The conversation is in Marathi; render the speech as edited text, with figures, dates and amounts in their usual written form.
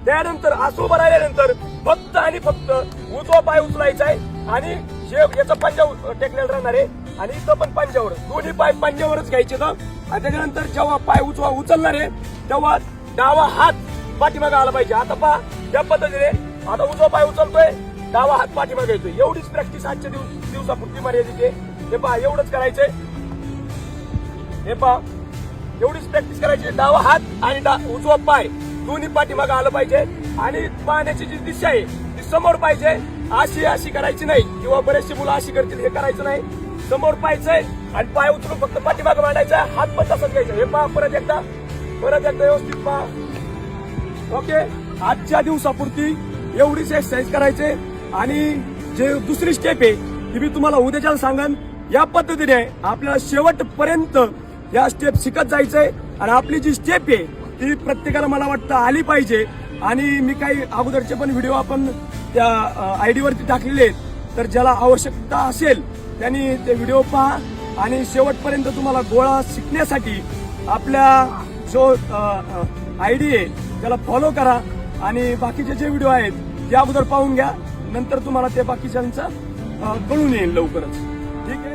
त्यानंतर असं उभं राहिल्यानंतर फक्त आणि फक्त उजवा पाय उचलायचा आहे आणि याचा पंजा टेकलेला राहणार आहे आणि इथं पण पंजावर दोन्ही पाय पंजावरच घ्यायचे तर आणि त्याच्यानंतर जेव्हा पाय उचलणार आहे तेव्हा डावा हात पाठीमागे आला पाहिजे. आता पहा त्या पद्धतीने आता उजवा पाय उचलतोय, डावा हात पाठीमागे येतोय. एवढीच प्रॅक्टिस आजच्या दिवसापुरती मर्यादित आहे. हे पहा एवढंच करायचंय. हे पहा एवढीच प्रॅक्टिस करायची. डावा हात आणि उजवा पाय दोन्ही पाठीमागे आलं पाहिजे आणि पाहण्याची जी दिशा आहे ती समोर पाहिजे. अशी करायची नाही किंवा बरेचसे मुलं अशी करतील, हे करायचं नाही. समोर पाहायचंय आणि पाय उचलून फक्त पाठीमागे मांडायचा, हात पण तसंच घ्यायचा. हे पहा परत एकदा व्यवस्थित पहा. ओके, आजच्या दिवसापुरती एवढीच एक्सरसाइज करायचे आणि जे दुसरी स्टेप आहे ती मी तुम्हाला उद्याच्या सांगन. या पद्धतीने आपल्याला शेवटपर्यंत या स्टेप शिकत जायचंय आणि आपली जी स्टेप आहे ती प्रत्येकाला मला वाटतं आली पाहिजे. आणि मी काही अगोदरचे पण व्हिडिओ आपण त्या आयडी वरती टाकलेले आहेत, तर ज्याला आवश्यकता असेल त्यांनी ते व्हिडिओ पहा आणि शेवटपर्यंत तुम्हाला गोळा शिकण्यासाठी आपल्या जो आयडी आहे त्याला फॉलो करा आणि बाकीचे जे व्हिडिओ आहेत ते अगोदर पाहून घ्या, नंतर तुम्हाला ते बाकीच्यांचं कळून येईल लवकरच. ठीक आहे.